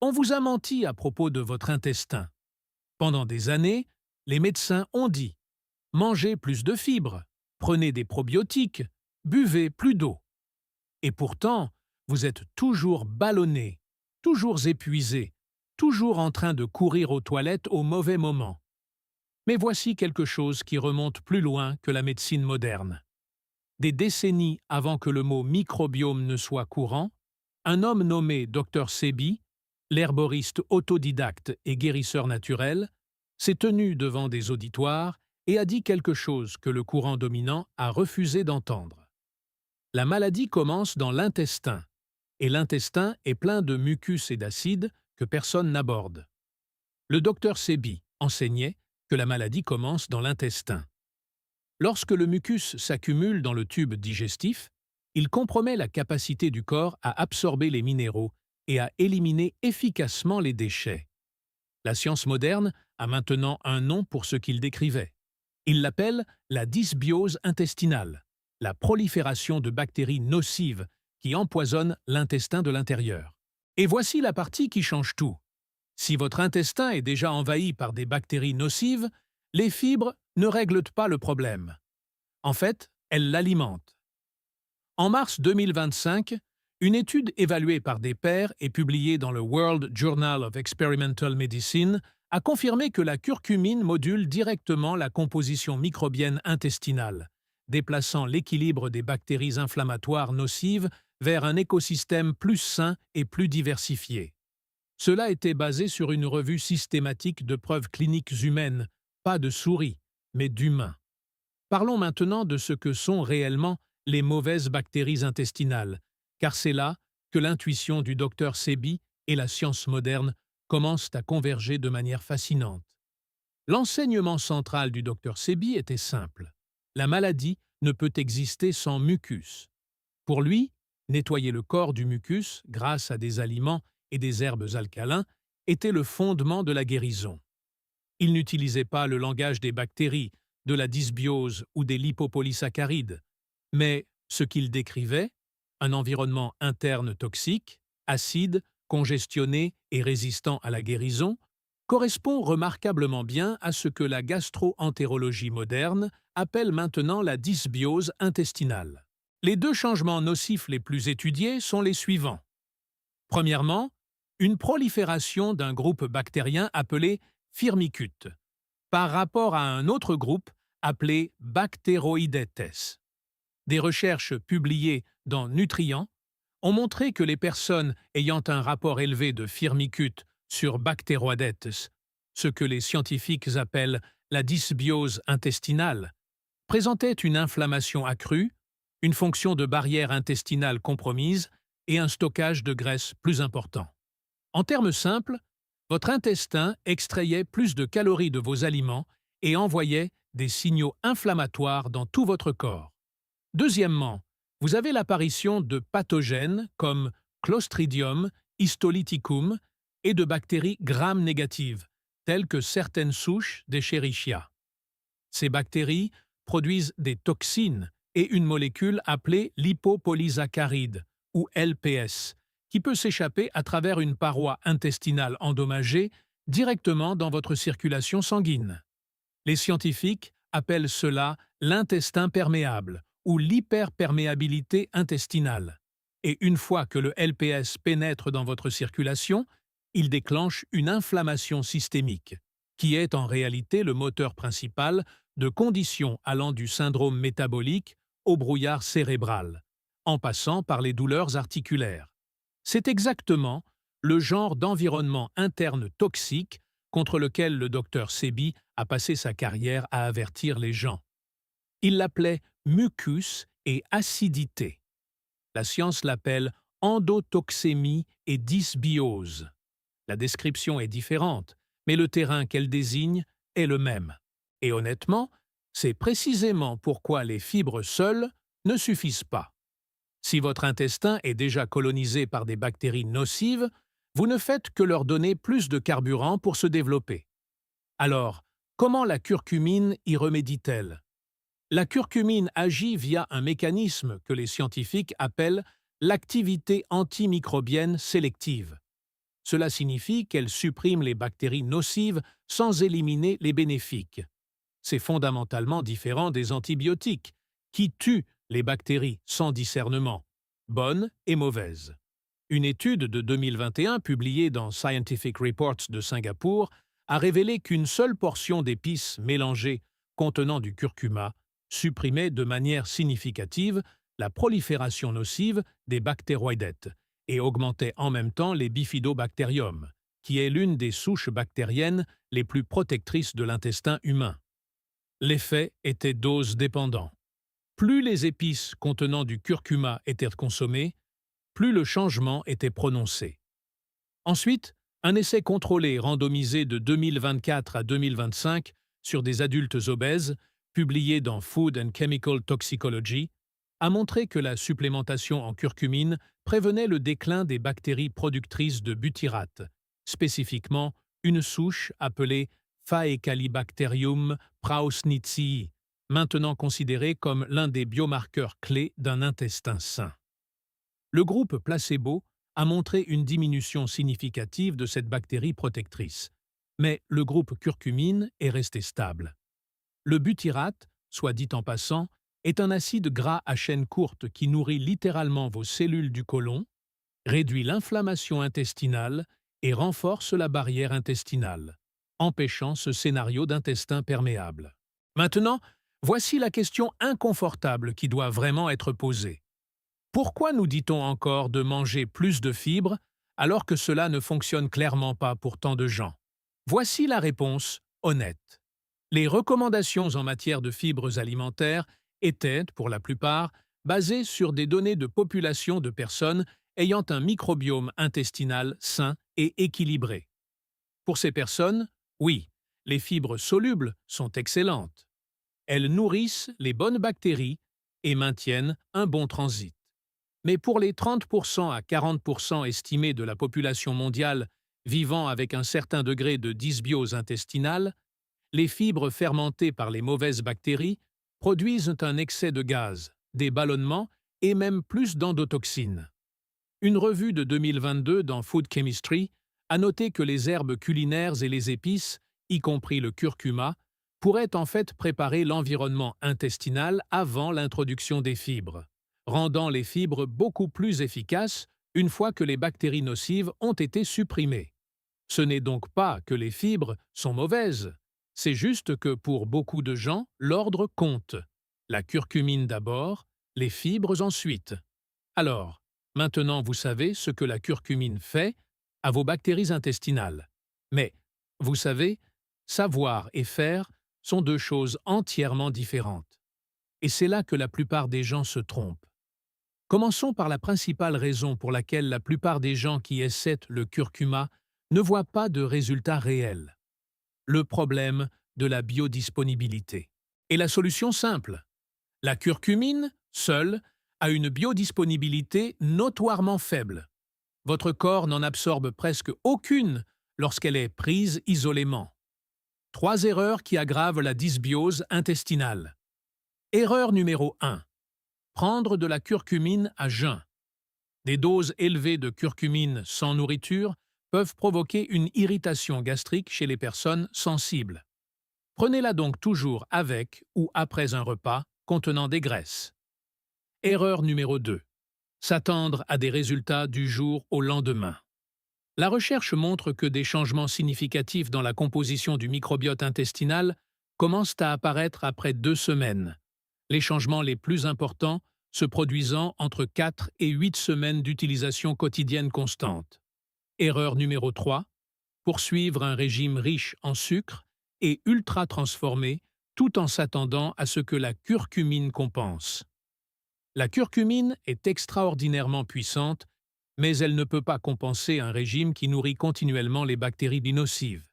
On vous a menti à propos de votre intestin. Pendant des années, les médecins ont dit: mangez plus de fibres, prenez des probiotiques, buvez plus d'eau. Et pourtant, vous êtes toujours ballonné, toujours épuisé, toujours en train de courir aux toilettes au mauvais moment. Mais voici quelque chose qui remonte plus loin que la médecine moderne. Des décennies avant que le mot microbiome ne soit courant, un homme nommé Dr Sebi, l'herboriste autodidacte et guérisseur naturel, s'est tenu devant des auditoires et a dit quelque chose que le courant dominant a refusé d'entendre. La maladie commence dans l'intestin, et l'intestin est plein de mucus et d'acides que personne n'aborde. Le docteur Sebi enseignait que la maladie commence dans l'intestin. Lorsque le mucus s'accumule dans le tube digestif, il compromet la capacité du corps à absorber les minéraux et à éliminer efficacement les déchets. La science moderne a maintenant un nom pour ce qu'il décrivait. Il l'appelle la dysbiose intestinale, la prolifération de bactéries nocives qui empoisonnent l'intestin de l'intérieur. Et voici la partie qui change tout. Si votre intestin est déjà envahi par des bactéries nocives, les fibres ne règlent pas le problème. En fait, elles l'alimentent. En mars 2025, une étude évaluée par des pairs et publiée dans le World Journal of Experimental Medicine a confirmé que la curcumine module directement la composition microbienne intestinale, déplaçant l'équilibre des bactéries inflammatoires nocives vers un écosystème plus sain et plus diversifié. Cela était basé sur une revue systématique de preuves cliniques humaines, pas de souris, mais d'humains. Parlons maintenant de ce que sont réellement les mauvaises bactéries intestinales, car c'est là que l'intuition du docteur Sebi et la science moderne commencent à converger de manière fascinante. L'enseignement central du docteur Sebi était simple. La maladie ne peut exister sans mucus. Pour lui, nettoyer le corps du mucus grâce à des aliments et des herbes alcalins était le fondement de la guérison. Il n'utilisait pas le langage des bactéries, de la dysbiose ou des lipopolysaccharides, mais ce qu'il décrivait, un environnement interne toxique, acide, congestionné et résistant à la guérison, correspond remarquablement bien à ce que la gastro-entérologie moderne appelle maintenant la dysbiose intestinale. Les deux changements nocifs les plus étudiés sont les suivants. Premièrement, une prolifération d'un groupe bactérien appelé Firmicutes, par rapport à un autre groupe appelé Bacteroidetes. Des recherches publiées dans Nutrients ont montré que les personnes ayant un rapport élevé de Firmicutes sur Bacteroidetes, ce que les scientifiques appellent la dysbiose intestinale, présentaient une inflammation accrue, une fonction de barrière intestinale compromise et un stockage de graisse plus important. En termes simples, votre intestin extrayait plus de calories de vos aliments et envoyait des signaux inflammatoires dans tout votre corps. Deuxièmement, vous avez l'apparition de pathogènes comme Clostridium histolyticum et de bactéries gram-négatives, telles que certaines souches d'Escherichia. Ces bactéries produisent des toxines et une molécule appelée lipopolysaccharide, ou LPS, qui peut s'échapper à travers une paroi intestinale endommagée directement dans votre circulation sanguine. Les scientifiques appellent cela l'intestin perméable ou l'hyperperméabilité intestinale. Et une fois que le LPS pénètre dans votre circulation, il déclenche une inflammation systémique, qui est en réalité le moteur principal de conditions allant du syndrome métabolique au brouillard cérébral, en passant par les douleurs articulaires. C'est exactement le genre d'environnement interne toxique contre lequel le docteur Sebi a passé sa carrière à avertir les gens. Il l'appelait mucus et acidité. La science l'appelle endotoxémie et dysbiose. La description est différente, mais le terrain qu'elle désigne est le même. Et honnêtement, c'est précisément pourquoi les fibres seules ne suffisent pas. Si votre intestin est déjà colonisé par des bactéries nocives, vous ne faites que leur donner plus de carburant pour se développer. Alors, comment la curcumine y remédie-t-elle? La curcumine agit via un mécanisme que les scientifiques appellent l'activité antimicrobienne sélective. Cela signifie qu'elle supprime les bactéries nocives sans éliminer les bénéfiques. C'est fondamentalement différent des antibiotiques, qui tuent les bactéries sans discernement, bonnes et mauvaises. Une étude de 2021 publiée dans Scientific Reports de Singapour a révélé qu'une seule portion d'épices mélangées contenant du curcuma supprimait de manière significative la prolifération nocive des bactéroïdetes et augmentait en même temps les bifidobacterium, qui est l'une des souches bactériennes les plus protectrices de l'intestin humain. L'effet était dose dépendant. Plus les épices contenant du curcuma étaient consommées, plus le changement était prononcé. Ensuite, un essai contrôlé randomisé de 2024 à 2025 sur des adultes obèses, publié dans Food and Chemical Toxicology, a montré que la supplémentation en curcumine prévenait le déclin des bactéries productrices de butyrate, spécifiquement une souche appelée Faecalibacterium prausnitzii, maintenant considérée comme l'un des biomarqueurs clés d'un intestin sain. Le groupe placebo a montré une diminution significative de cette bactérie protectrice, mais le groupe curcumine est resté stable. Le butyrate, soit dit en passant, est un acide gras à chaîne courte qui nourrit littéralement vos cellules du côlon, réduit l'inflammation intestinale et renforce la barrière intestinale, empêchant ce scénario d'intestin perméable. Maintenant, voici la question inconfortable qui doit vraiment être posée. Pourquoi nous dit-on encore de manger plus de fibres alors que cela ne fonctionne clairement pas pour tant de gens? Voici la réponse honnête. Les recommandations en matière de fibres alimentaires étaient, pour la plupart, basées sur des données de population de personnes ayant un microbiome intestinal sain et équilibré. Pour ces personnes, oui, les fibres solubles sont excellentes. Elles nourrissent les bonnes bactéries et maintiennent un bon transit. Mais pour les 30% à 40% estimés de la population mondiale vivant avec un certain degré de dysbiose intestinale, les fibres fermentées par les mauvaises bactéries produisent un excès de gaz, des ballonnements et même plus d'endotoxines. Une revue de 2022 dans Food Chemistry a noté que les herbes culinaires et les épices, y compris le curcuma, pourraient en fait préparer l'environnement intestinal avant l'introduction des fibres, rendant les fibres beaucoup plus efficaces une fois que les bactéries nocives ont été supprimées. Ce n'est donc pas que les fibres sont mauvaises, c'est juste que pour beaucoup de gens, l'ordre compte. La curcumine d'abord, les fibres ensuite. Alors, maintenant vous savez ce que la curcumine fait à vos bactéries intestinales. Mais, vous savez, savoir et faire sont deux choses entièrement différentes. Et c'est là que la plupart des gens se trompent. Commençons par la principale raison pour laquelle la plupart des gens qui essaient le curcuma ne voient pas de résultats réels. Le problème de la biodisponibilité. Et la solution simple. La curcumine, seule, a une biodisponibilité notoirement faible. Votre corps n'en absorbe presque aucune lorsqu'elle est prise isolément. 3 erreurs qui aggravent la dysbiose intestinale. Erreur numéro 1. Prendre de la curcumine à jeun. Des doses élevées de curcumine sans nourriture peuvent provoquer une irritation gastrique chez les personnes sensibles. Prenez-la donc toujours avec ou après un repas contenant des graisses. Erreur numéro 2. S'attendre à des résultats du jour au lendemain. La recherche montre que des changements significatifs dans la composition du microbiote intestinal commencent à apparaître après 2 semaines. Les changements les plus importants se produisant entre 4 et 8 semaines d'utilisation quotidienne constante. Erreur numéro 3. Poursuivre un régime riche en sucre et ultra transformé tout en s'attendant à ce que la curcumine compense. La curcumine est extraordinairement puissante, mais elle ne peut pas compenser un régime qui nourrit continuellement les bactéries nocives.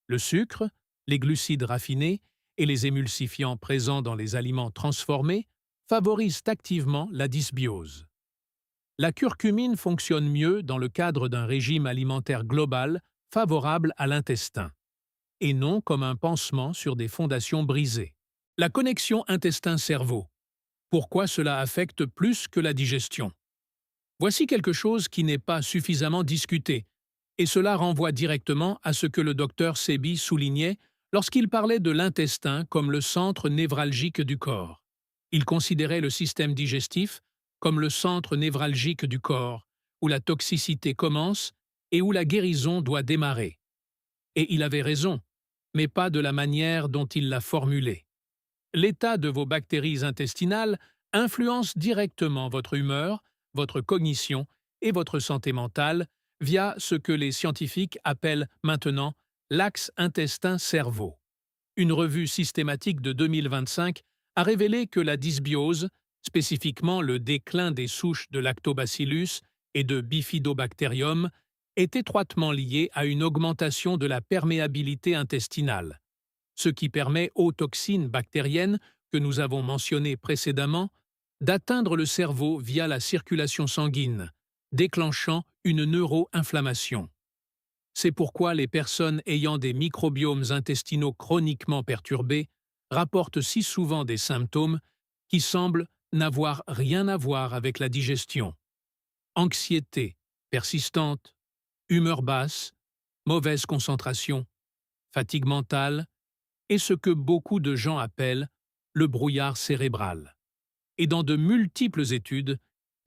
Le sucre, les glucides raffinés et les émulsifiants présents dans les aliments transformés favorisent activement la dysbiose. La curcumine fonctionne mieux dans le cadre d'un régime alimentaire global favorable à l'intestin, et non comme un pansement sur des fondations brisées. La connexion intestin-cerveau. Pourquoi cela affecte plus que la digestion? Voici quelque chose qui n'est pas suffisamment discuté, Et cela renvoie directement à ce que le docteur Sebi soulignait lorsqu'il parlait de l'intestin comme le centre névralgique du corps. Il considérait le système digestif comme le centre névralgique du corps, où la toxicité commence et où la guérison doit démarrer. Et il avait raison, mais pas de la manière dont il l'a formulé. L'état de vos bactéries intestinales influence directement votre humeur, votre cognition et votre santé mentale via ce que les scientifiques appellent maintenant l'axe intestin-cerveau. Une revue systématique de 2025 a révélé que la dysbiose, spécifiquement le déclin des souches de Lactobacillus et de Bifidobacterium, est étroitement liée à une augmentation de la perméabilité intestinale, ce qui permet aux toxines bactériennes que nous avons mentionnées précédemment d'atteindre le cerveau via la circulation sanguine, déclenchant une neuroinflammation. C'est pourquoi les personnes ayant des microbiomes intestinaux chroniquement perturbés rapportent si souvent des symptômes qui semblent n'avoir rien à voir avec la digestion. Anxiété persistante, humeur basse, mauvaise concentration, fatigue mentale et ce que beaucoup de gens appellent le brouillard cérébral. Et dans de multiples études,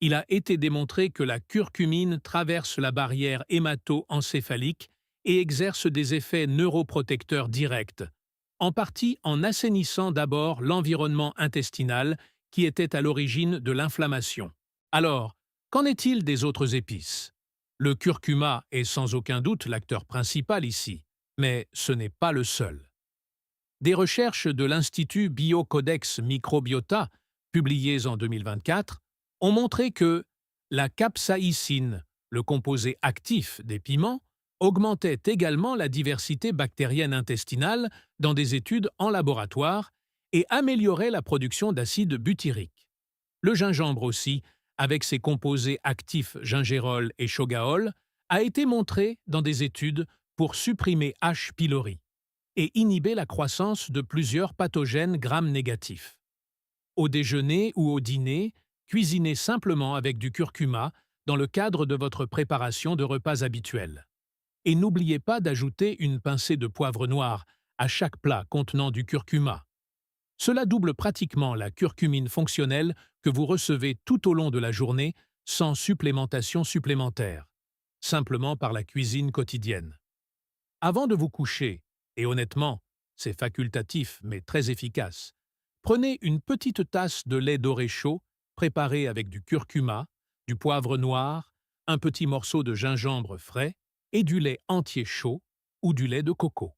il a été démontré que la curcumine traverse la barrière hémato-encéphalique et exerce des effets neuroprotecteurs directs, en partie en assainissant d'abord l'environnement intestinal qui était à l'origine de l'inflammation. Alors, qu'en est-il des autres épices? Le curcuma est sans aucun doute l'acteur principal ici, mais ce n'est pas le seul. Des recherches de l'Institut Biocodex Microbiota, publiées en 2024, ont montré que la capsaïcine, le composé actif des piments, augmentait également la diversité bactérienne intestinale dans des études en laboratoire et améliorait la production d'acide butyrique. Le gingembre aussi, avec ses composés actifs gingérol et chogaol, a été montré dans des études pour supprimer H. pylori et inhiber la croissance de plusieurs pathogènes gram-négatifs. Au déjeuner ou au dîner, cuisinez simplement avec du curcuma dans le cadre de votre préparation de repas habituels. Et n'oubliez pas d'ajouter une pincée de poivre noir à chaque plat contenant du curcuma. Cela double pratiquement la curcumine fonctionnelle que vous recevez tout au long de la journée sans supplémentation supplémentaire, simplement par la cuisine quotidienne. Avant de vous coucher, et honnêtement, c'est facultatif mais très efficace, prenez une petite tasse de lait doré chaud préparé avec du curcuma, du poivre noir, un petit morceau de gingembre frais et du lait entier chaud ou du lait de coco.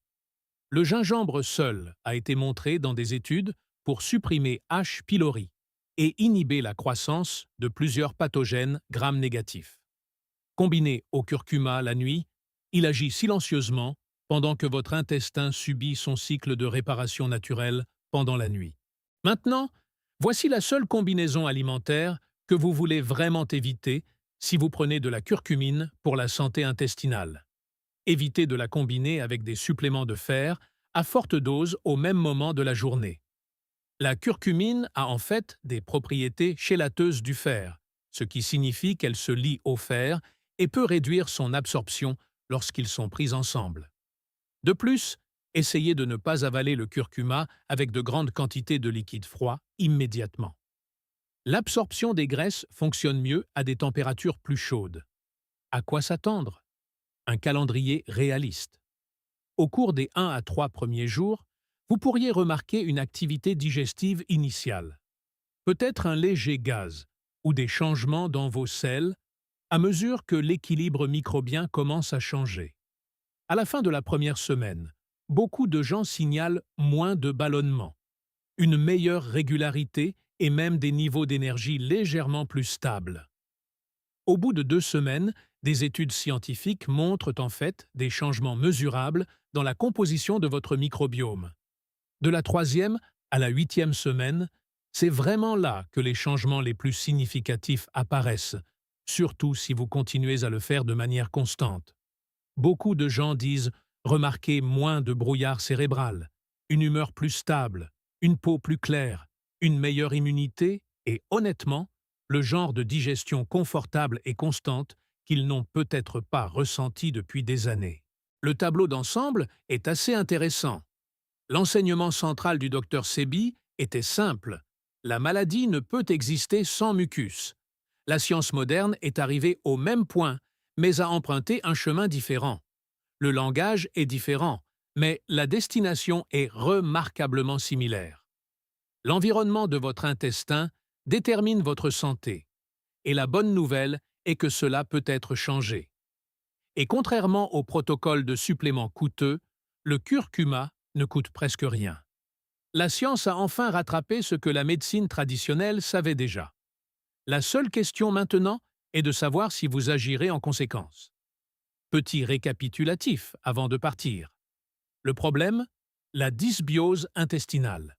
Le gingembre seul a été montré dans des études pour supprimer H. pylori et inhiber la croissance de plusieurs pathogènes gram-négatifs. Combiné au curcuma la nuit, il agit silencieusement pendant que votre intestin subit son cycle de réparation naturelle pendant la nuit. Maintenant, voici la seule combinaison alimentaire que vous voulez vraiment éviter si vous prenez de la curcumine pour la santé intestinale. Évitez de la combiner avec des suppléments de fer à forte dose au même moment de la journée. La curcumine a en fait des propriétés chélateuses du fer, ce qui signifie qu'elle se lie au fer et peut réduire son absorption lorsqu'ils sont pris ensemble. De plus, essayez de ne pas avaler le curcuma avec de grandes quantités de liquide froid immédiatement. L'absorption des graisses fonctionne mieux à des températures plus chaudes. À quoi s'attendre? Un calendrier réaliste. Au cours des 1 à 3 premiers jours, vous pourriez remarquer une activité digestive initiale. Peut-être un léger gaz ou des changements dans vos selles à mesure que l'équilibre microbien commence à changer. À la fin de la première semaine, beaucoup de gens signalent moins de ballonnements, une meilleure régularité et même des niveaux d'énergie légèrement plus stables. Au bout de 2 semaines, des études scientifiques montrent en fait des changements mesurables dans la composition de votre microbiome. De la 3e à la 8e semaine, c'est vraiment là que les changements les plus significatifs apparaissent, surtout si vous continuez à le faire de manière constante. Beaucoup de gens disent remarquer moins de brouillard cérébral, une humeur plus stable, une peau plus claire, une meilleure immunité et, honnêtement, le genre de digestion confortable et constante qu'ils n'ont peut-être pas ressenti depuis des années. Le tableau d'ensemble est assez intéressant. L'enseignement central du docteur Sebi était simple. La maladie ne peut exister sans mucus. La science moderne est arrivée au même point, mais a emprunté un chemin différent. Le langage est différent, mais la destination est remarquablement similaire. L'environnement de votre intestin détermine votre santé, et la bonne nouvelle est que cela peut être changé. Et contrairement au protocole de suppléments coûteux, le curcuma ne coûte presque rien. La science a enfin rattrapé ce que la médecine traditionnelle savait déjà. La seule question maintenant est de savoir si vous agirez en conséquence. Petit récapitulatif avant de partir. Le problème? La dysbiose intestinale.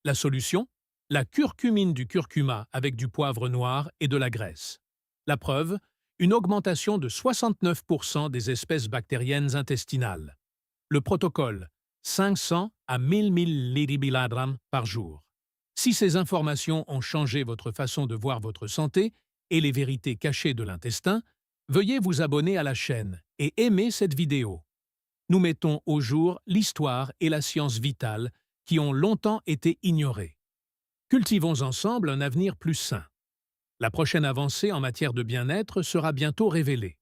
La solution? La curcumine du curcuma avec du poivre noir et de la graisse. La preuve? Une augmentation de 69% des espèces bactériennes intestinales. Le protocole? 500 à 1000 mg par jour. Si ces informations ont changé votre façon de voir votre santé et les vérités cachées de l'intestin, veuillez vous abonner à la chaîne et aimer cette vidéo. Nous mettons au jour l'histoire et la science vitale qui ont longtemps été ignorées. Cultivons ensemble un avenir plus sain. La prochaine avancée en matière de bien-être sera bientôt révélée.